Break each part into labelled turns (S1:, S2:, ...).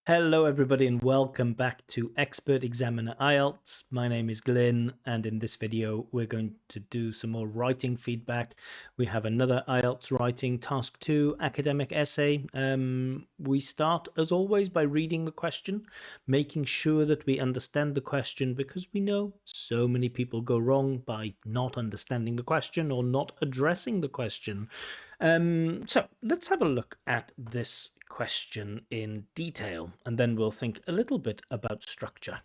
S1: Hello, everybody, and welcome back to Expert Examiner IELTS. My name is Glyn, and in this video, we're going to do some more writing feedback. We have another IELTS writing task 2 academic essay. We start, as always, by reading the question, making sure that we understand the question, because we know so many people go wrong by not understanding the question or not addressing the question. So let's have a look at this question in detail, and then we'll think a little bit about structure.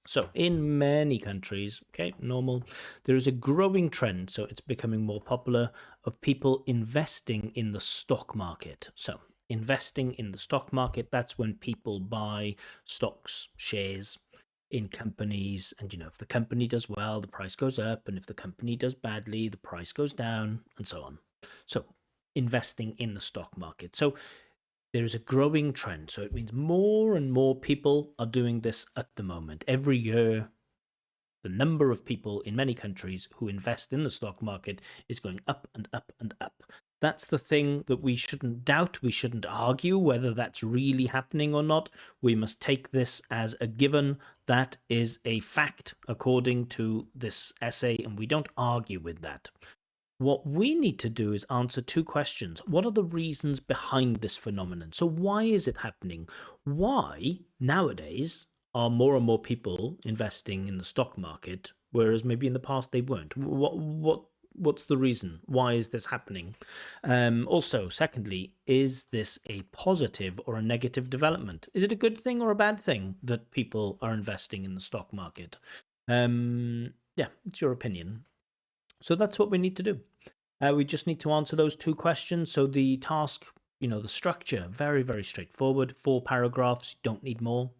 S1: So in many countries, okay, normal, there is a growing trend, so it's becoming more popular, of people investing in the stock market. So investing in the stock market, that's when people buy stocks, shares in companies, and if the company does well, the price goes up, and if the company does badly, the price goes down, and so on. So investing in the stock market. So there is a growing trend. So it means more and more people are doing this at the moment. Every year, the number of people in many countries who invest in the stock market is going up and up and up. That's the thing that we shouldn't doubt. We shouldn't argue whether that's really happening or not. We must take this as a given. That is a fact according to this essay, and we don't argue with that. What we need to do is answer two questions. What are the reasons behind this phenomenon? So why is it happening? Why, nowadays, are more and more people investing in the stock market, whereas maybe in the past they weren't? What's the reason? Why is this happening? Also, secondly, is this a positive or a negative development? Is it a good thing or a bad thing that people are investing in the stock market? Yeah, it's your opinion. So that's what we need to do. We just need to answer those two questions. So the task, the structure, very, very straightforward. 4 paragraphs, don't need more.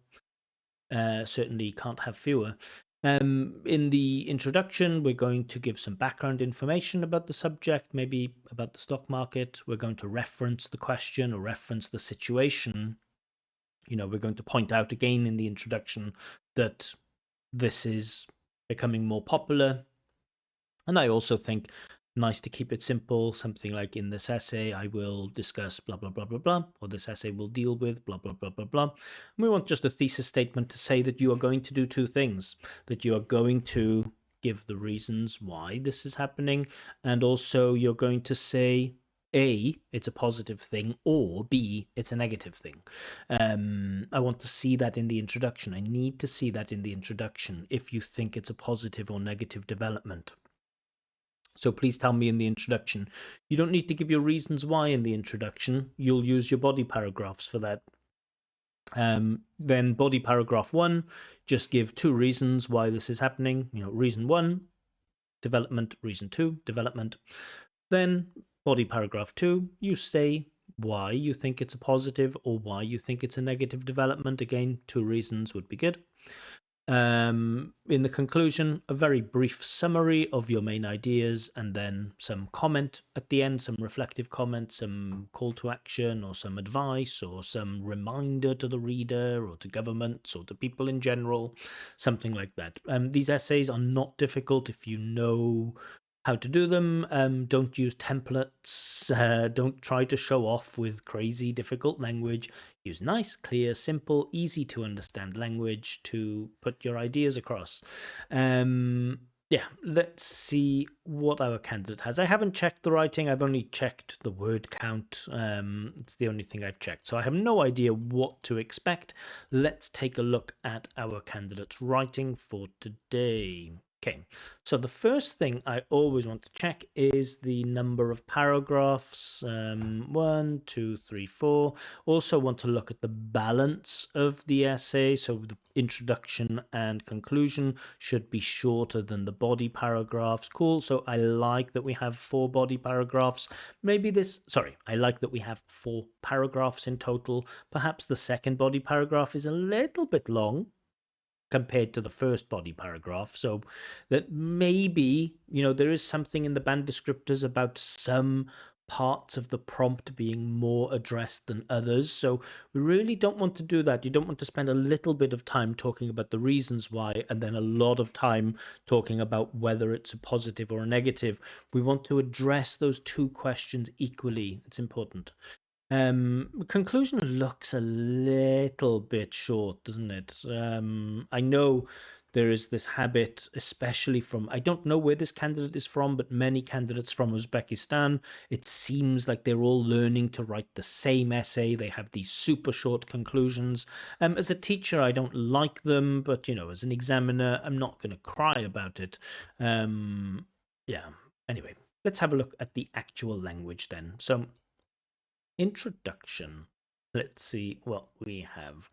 S1: Certainly can't have fewer. In the introduction, we're going to give some background information about the subject, maybe about the stock market. We're going to reference the question or reference the situation. We're going to point out again in the introduction that this is becoming more popular. And I also think nice to keep it simple, something like in this essay, I will discuss blah, blah, blah, blah, blah, or this essay will deal with blah, blah, blah, blah, blah. And we want just a thesis statement to say that you are going to do two things, that you are going to give the reasons why this is happening, and also you're going to say, A, it's a positive thing, or B, it's a negative thing. I want to see that in the introduction. I need to see that in the introduction if you think it's a positive or negative development. So please tell me in the introduction. You don't need to give your reasons why in the introduction. You'll use your body paragraphs for that. Then body paragraph 1, just give 2 reasons why this is happening. Reason 1, development. Reason 2, development. Then body paragraph 2, you say why you think it's a positive or why you think it's a negative development. Again, 2 reasons would be good. In the conclusion, a very brief summary of your main ideas, and then some comment at the end, some reflective comment, some call to action or some advice or some reminder to the reader or to governments or to people in general, something like that. These essays are not difficult if you know how to do them. Don't use templates. Don't try to show off with crazy difficult language. Use nice, clear, simple, easy to understand language to put your ideas across. Yeah, let's see what our candidate has. I haven't checked the writing. I've only checked the word count. It's the only thing I've checked. So I have no idea what to expect. Let's take a look at our candidate's writing for today. Okay, so the first thing I always want to check is the number of paragraphs. 1, 2, 3, 4. Also want to look at the balance of the essay. So the introduction and conclusion should be shorter than the body paragraphs. Cool. So I like that we have 4 body paragraphs. I like that we have 4 paragraphs in total. Perhaps the second body paragraph is a little bit long compared to the first body paragraph, so that maybe there is something in the band descriptors about some parts of the prompt being more addressed than others. So we really don't want to do that. You don't want to spend a little bit of time talking about the reasons why and then a lot of time talking about whether it's a positive or a negative. We want to address those two questions equally. It's important. Conclusion looks a little bit short, doesn't it? I know there is this habit, especially from, I don't know where this candidate is from, but many candidates from Uzbekistan, it seems like they're all learning to write the same essay. They have these super short conclusions. As a teacher, I don't like them, but, as an examiner, I'm not going to cry about it. Yeah, anyway, let's have a look at the actual language then. So, introduction. Let's see what we have.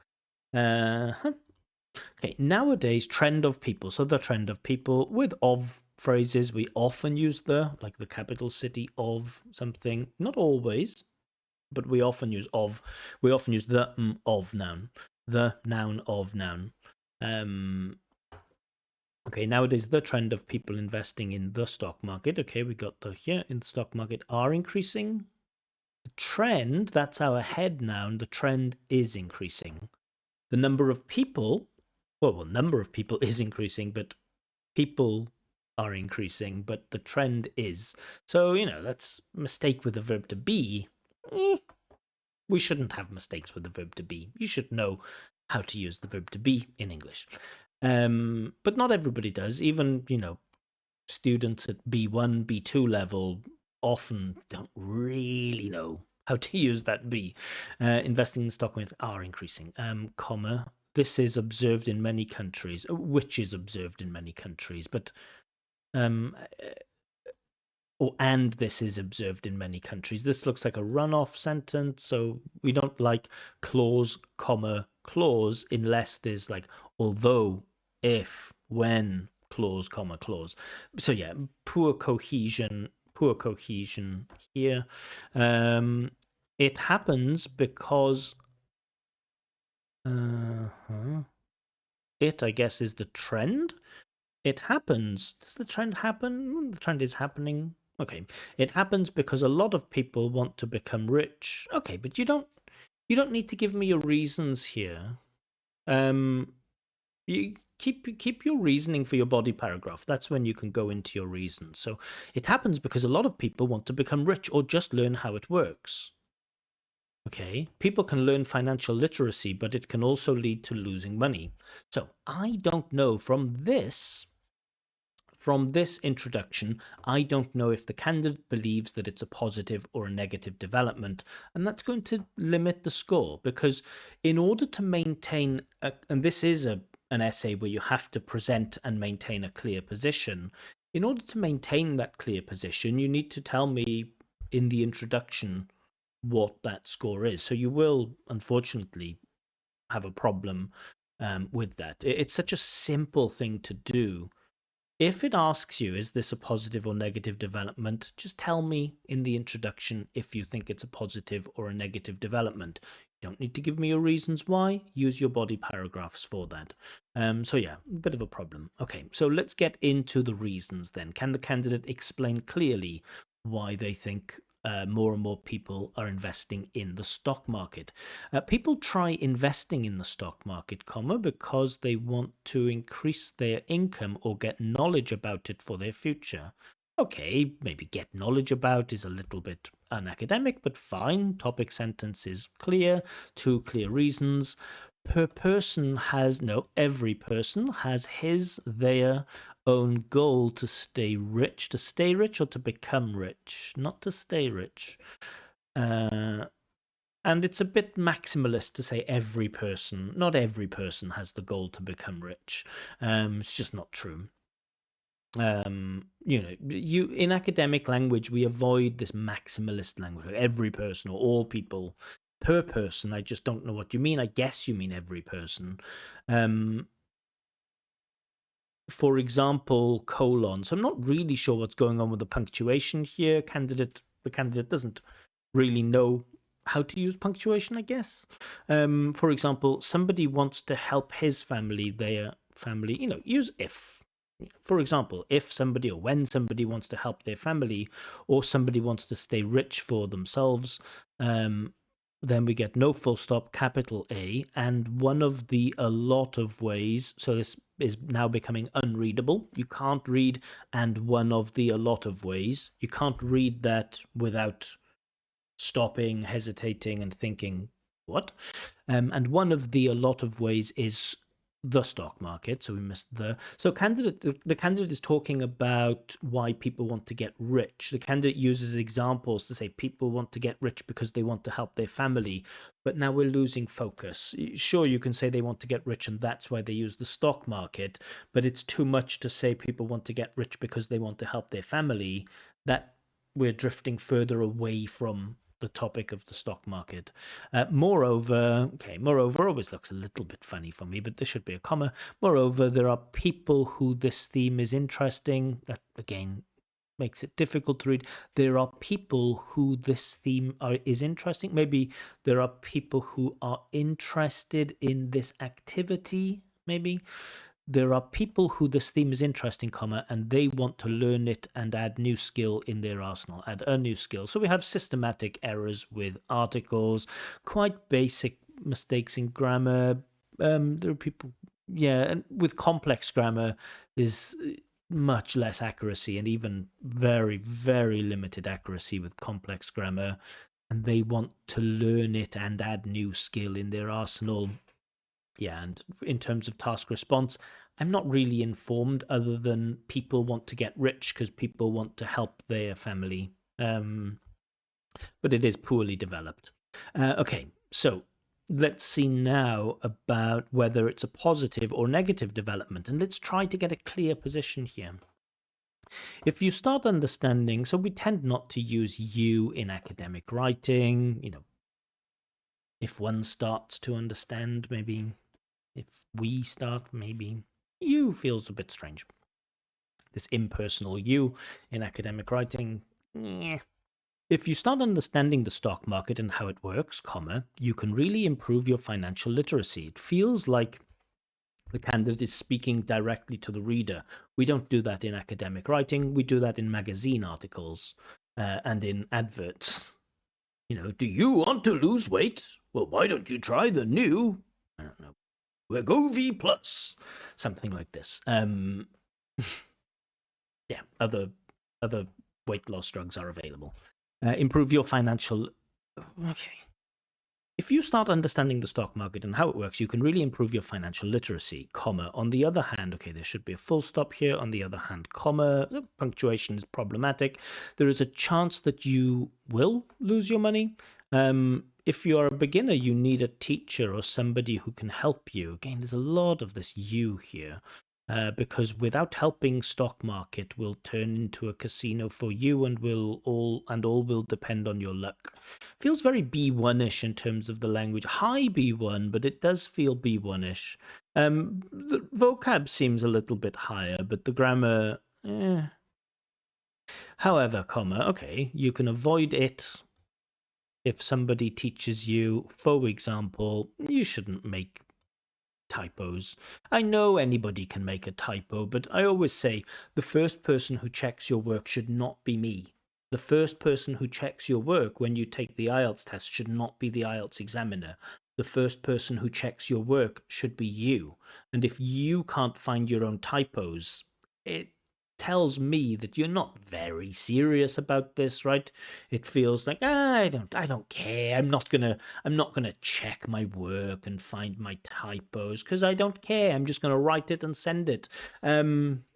S1: Okay, nowadays, trend of people. So the trend of people with of phrases, we often use the, like the capital city of something. Not always, but we often use of. We often use the of noun. The noun of noun. Okay, nowadays the trend of people investing in the stock market. Okay, we got the here in the stock market are increasing. The trend, that's our head noun, the trend is increasing. The number of people, well, number of people is increasing, but people are increasing, but the trend is. So, that's a mistake with the verb to be. We shouldn't have mistakes with the verb to be. You should know how to use the verb to be in English. But not everybody does. Even, students at B1, B2 level often don't really know how to use that B. Investing in stock markets are increasing. Comma. This is observed in many countries, which is observed in many countries, but um, and this is observed in many countries. This looks like a runoff sentence, so we don't like clause, comma, clause unless there's like although, if, when, clause, comma, clause. So yeah, poor cohesion here. It happens because it, I guess, is the trend. It happens. Does the trend happen? The trend is happening. Okay. It happens because a lot of people want to become rich. Okay, but you don't need to give me your reasons here. You keep your reasoning for your body paragraph. That's when you can go into your reasons. So it happens because a lot of people want to become rich or just learn how it works. Okay, people can learn financial literacy, but it can also lead to losing money. So I don't know from this introduction, I don't know if the candidate believes that it's a positive or a negative development, and that's going to limit the score because in order to maintain, and this is an essay where you have to present and maintain a clear position, in order to maintain that clear position, you need to tell me in the introduction what that score is. So you will, unfortunately, have a problem with that. It's such a simple thing to do. If it asks you, is this a positive or negative development, just tell me in the introduction if you think it's a positive or a negative development. You don't need to give me your reasons why. Use your body paragraphs for that. So yeah, a bit of a problem. Okay, so let's get into the reasons then. Can the candidate explain clearly why they think more and more people are investing in the stock market? People try investing in the stock market, because they want to increase their income or get knowledge about it for their future. Okay, maybe get knowledge about is a little bit unacademic, but fine. Topic sentence is clear, two clear reasons. Every person has his, their own goal to stay rich or to become rich, not to stay rich. And it's a bit maximalist to say not every person has the goal to become rich. It's just not true. In academic language, we avoid this maximalist language. Every person or all people, per person. I just don't know what you mean. I guess you mean every person. For example, colon. So I'm not really sure what's going on with the punctuation here. The candidate doesn't really know how to use punctuation, I guess. For example, somebody wants to help his family, their family, use if. For example, if somebody or when somebody wants to help their family or somebody wants to stay rich for themselves, then we get no full stop, capital A, and one of the a lot of ways. So this is now becoming unreadable. You can't read and one of the a lot of ways. You can't read that without stopping, hesitating, and thinking, what? And one of the a lot of ways is the stock market. So we missed the candidate is talking about why people want to get rich. The candidate uses examples to say people want to get rich because they want to help their family, but now we're losing focus. Sure, you can say they want to get rich and that's why they use the stock market, but it's too much to say people want to get rich because they want to help their family. That we're drifting further away from the topic of the stock market. Moreover, always looks a little bit funny for me, but there should be a comma. Moreover, there are people who this theme is interesting. That, again, makes it difficult to read. There are people who this theme is interesting. Maybe there are people who are interested in this activity, maybe. There are people who this theme is interesting, comma, and they want to learn it and add new skill in their arsenal, add a new skill. So we have systematic errors with articles, quite basic mistakes in grammar. There are people, yeah, and with complex grammar, there's much less accuracy and even very, very limited accuracy with complex grammar. And they want to learn it and add new skill in their arsenal. Yeah, and in terms of task response, I'm not really informed other than people want to get rich because people want to help their family. But it is poorly developed. Okay, so let's see now about whether it's a positive or negative development, and let's try to get a clear position here. If you start understanding, so we tend not to use you in academic writing, if one starts to understand, maybe. If we start, maybe you feels a bit strange. This impersonal you in academic writing, yeah. If you start understanding the stock market and how it works, comma, you can really improve your financial literacy. It feels like the candidate is speaking directly to the reader. We don't do that in academic writing. We do that in magazine articles and in adverts. Do you want to lose weight? Well, why don't you try the new, I don't know, Wegovy Plus, something like this. Yeah, other weight loss drugs are available. Improve your financial. Okay. If you start understanding the stock market and how it works, you can really improve your financial literacy, comma. On the other hand, okay, there should be a full stop here. On the other hand, comma, the punctuation is problematic. There is a chance that you will lose your money. If you are a beginner, you need a teacher or somebody who can help you. Again, there's a lot of this you here. Because without helping, stock market will turn into a casino for you, and all will depend on your luck. Feels very B1-ish in terms of the language. High B1, but it does feel B1-ish. The vocab seems a little bit higher, but the grammar, However, comma, okay, you can avoid it if somebody teaches you. For example, you shouldn't make typos. I know anybody can make a typo, but I always say the first person who checks your work should not be me. The first person who checks your work when you take the IELTS test should not be the IELTS examiner. The first person who checks your work should be you. And if you can't find your own typos, it tells me that you're not very serious about this, right? It feels like I don't care. I'm not gonna check my work and find my typos because I don't care. I'm just gonna write it and send it.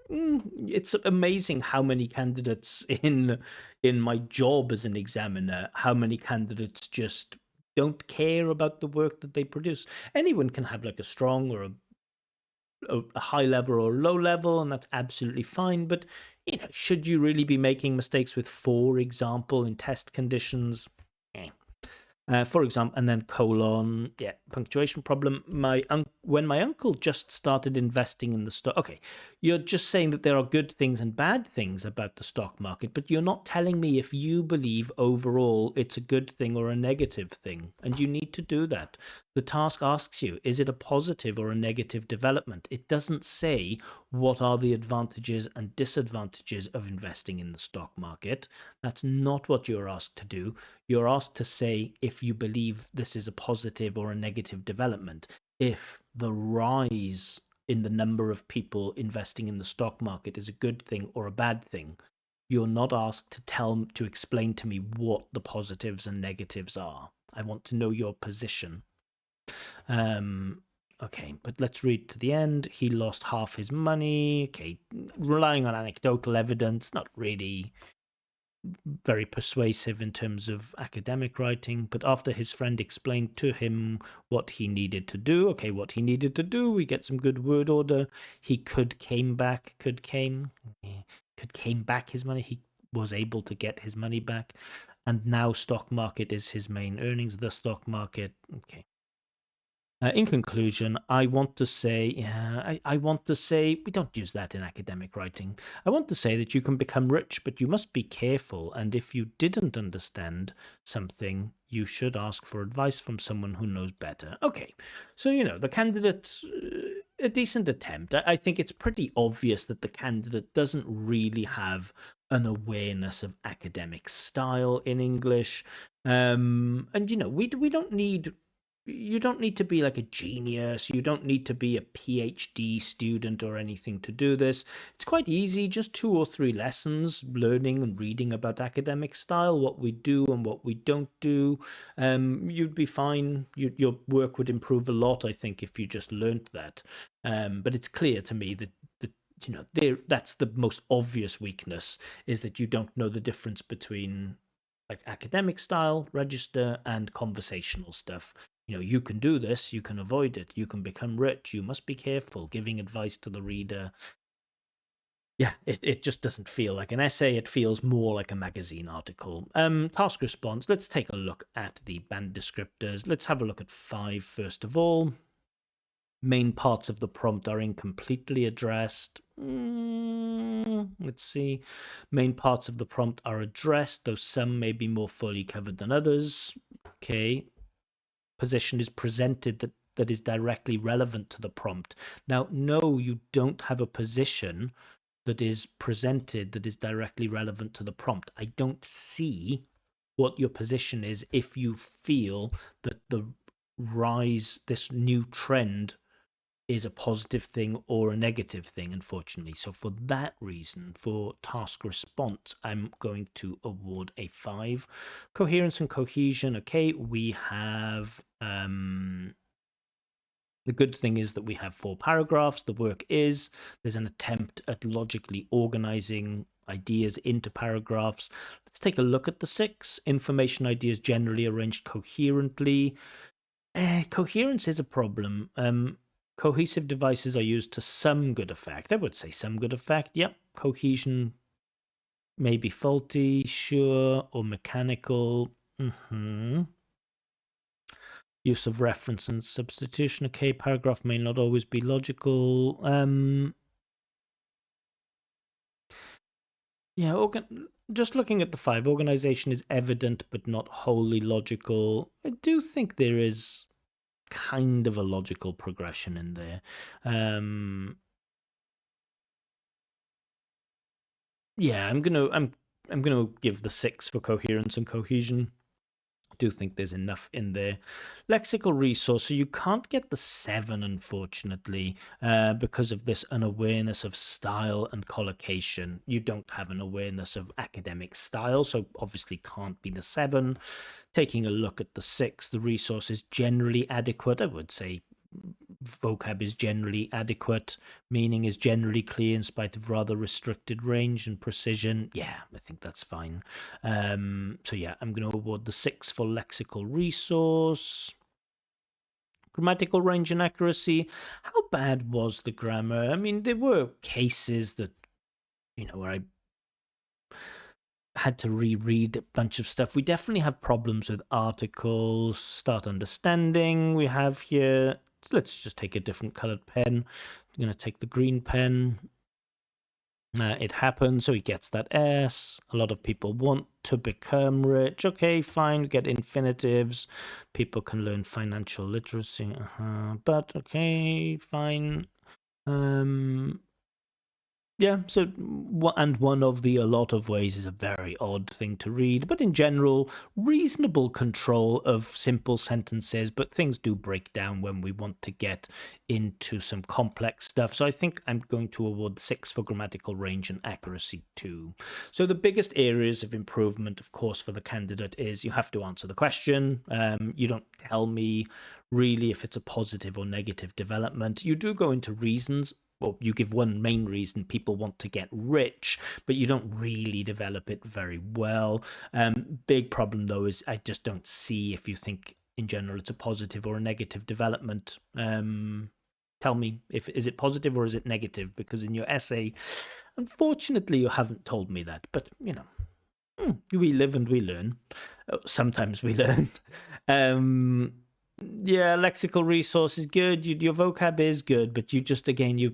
S1: It's amazing how many candidates in my job as an examiner, how many candidates just don't care about the work that they produce. Anyone can have like a strong or a high level or low level, and that's absolutely fine. But should you really be making mistakes with, for example, in test conditions? For example, and then colon, yeah, punctuation problem. When my uncle just started investing in the stock. Okay, you're just saying that there are good things and bad things about the stock market, but you're not telling me if you believe overall it's a good thing or a negative thing, and you need to do that. The task asks you, is it a positive or a negative development? It doesn't say what are the advantages and disadvantages of investing in the stock market. That's not what you're asked to do. You're asked to say if you believe this is a positive or a negative development. If the rise in the number of people investing in the stock market is a good thing or a bad thing. You're not asked to explain to me what the positives and negatives are. I want to know your position. Okay, but let's read to the end. He lost half his money. Okay, relying on anecdotal evidence, not really very persuasive in terms of academic writing. But after his friend explained to him what he needed to do, we get some good word order. He could came back his money. He was able to get his money back, and now stock market is his main earnings. The stock market, okay. In conclusion, I want to say we don't use that in academic writing. I want to say that you can become rich, but you must be careful. And if you didn't understand something, you should ask for advice from someone who knows better. Okay, so the candidate, a decent attempt. I think it's pretty obvious that the candidate doesn't really have an awareness of academic style in English. And we don't need you don't need to be like a genius. You don't need to be a PhD student or anything to do this. It's quite easy, just 2 or 3 lessons learning and reading about academic style, what we do and what we don't do. You'd be fine. Your work would improve a lot, I think, if you just learnt that. But it's clear to me that that's the most obvious weakness, is that you don't know the difference between like academic style, register, and conversational stuff. You can do this, you can avoid it, you can become rich, you must be careful giving advice to the reader. Yeah, it just doesn't feel like an essay, it feels more like a magazine article. Task response, let's take a look at the band descriptors. Let's have a look at 5 first of all. Main parts of the prompt are incompletely addressed. Let's see. Main parts of the prompt are addressed, though some may be more fully covered than others. Okay. Position is presented that is directly relevant to the prompt. Now, no, you don't have a position that is presented that is directly relevant to the prompt. I don't see what your position is if you feel that this new trend is a positive thing or a negative thing, unfortunately. So for that reason, for task response, I'm going to award a 5. Coherence and cohesion, okay, we have the good thing is that we have 4 paragraphs. The work is there's an attempt at logically organizing ideas into paragraphs. Let's take a look at the 6. Information ideas generally arranged coherently. Coherence is a problem. Cohesive devices are used to some good effect. I would say some good effect. Yep. Cohesion may be faulty, sure, or mechanical. Use of reference and substitution. Okay, paragraph may not always be logical. Yeah, just looking at the 5, organization is evident but not wholly logical. I do think there is kind of a logical progression in there. Yeah, I'm gonna give the 6 for coherence and cohesion. I do think there's enough in there. Lexical resource, so you can't get the 7, unfortunately, because of this unawareness of style and collocation. You don't have an awareness of academic style, so obviously can't be the 7. Taking a look at the 6, the resource is generally adequate. I would say vocab is generally adequate, meaning is generally clear in spite of rather restricted range and precision. Yeah, I think that's fine. So yeah, I'm going to award the 6 for lexical resource. Grammatical range and accuracy. How bad was the grammar? I mean, there were cases that, where I had to reread a bunch of stuff. We definitely have problems with articles, start understanding. We have here, let's just take a different colored pen. I'm going to take the green pen. It happens, so he gets that S. A lot of people want to become rich. Okay, fine, get infinitives. People can learn financial literacy. But okay, fine. Yeah, so and one of the a lot of ways is a very odd thing to read, but in general, reasonable control of simple sentences, but things do break down when we want to get into some complex stuff. So I think I'm going to award 6 for grammatical range and accuracy too. So the biggest areas of improvement, of course, for the candidate is you have to answer the question. You don't tell me really if it's a positive or negative development. You do go into reasons, well, you give one main reason: people want to get rich, but you don't really develop it very well. Big problem though is I just don't see if you think in general it's a positive or a negative development. Tell me, if is it positive or is it negative? Because in your essay, unfortunately, you haven't told me that. But we live and we learn. Sometimes we learn. Um, yeah, lexical resource is good. Your vocab is good, but you just, again, your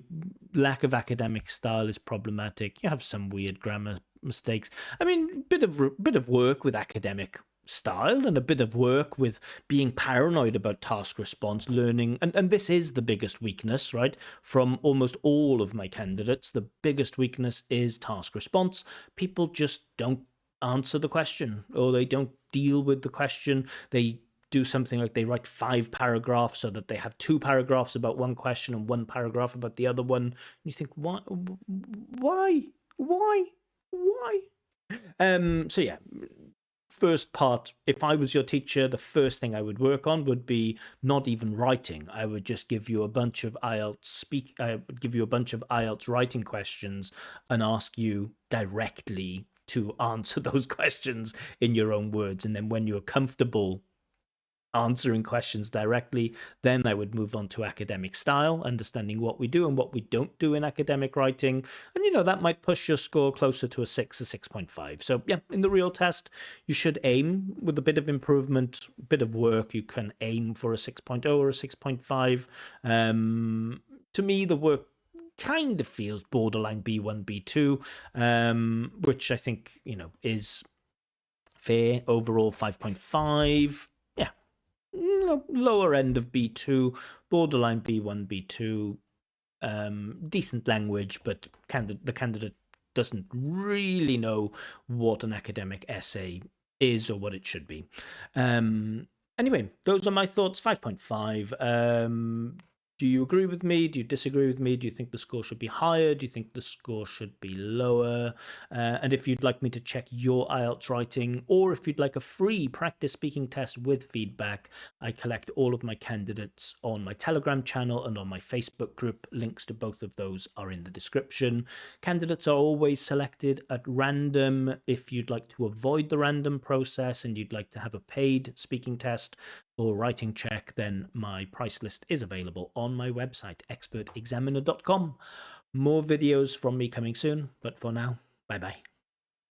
S1: lack of academic style is problematic. You have some weird grammar mistakes. I mean, bit of work with academic style and a bit of work with being paranoid about task response learning, and this is the biggest weakness, right? From almost all of my candidates, the biggest weakness is task response. People just don't answer the question, or they don't deal with the question. They do something like they write 5 paragraphs so that they have 2 paragraphs about one question and 1 paragraph about the other one. And you think, why, why? So yeah, first part, if I was your teacher, the first thing I would work on would be not even writing. I would just give you a bunch of I would give you a bunch of IELTS writing questions and ask you directly to answer those questions in your own words. And then when you're comfortable answering questions directly, then I would move on to academic style, understanding what we do and what we don't do in academic writing. And, that might push your score closer to a 6, a 6.5. So, yeah, in the real test, you should aim with a bit of improvement, a bit of work. You can aim for a 6.0 or a 6.5. To me, the work kind of feels borderline B1, B2, which I think, is fair. Overall, 5.5. Yeah, lower end of B2, borderline B1, B2. Decent language, but the candidate doesn't really know what an academic essay is or what it should be. Anyway, those are my thoughts. 5.5. Do you agree with me? Do you disagree with me? Do you think the score should be higher? Do you think the score should be lower? And if you'd like me to check your IELTS writing, or if you'd like a free practice speaking test with feedback, I collect all of my candidates on my Telegram channel and on my Facebook group. Links to both of those are in the description. Candidates are always selected at random. If you'd like to avoid the random process and you'd like to have a paid speaking test or writing check, then my price list is available on my website, expertexaminer.com. More videos from me coming soon, but for now, bye-bye.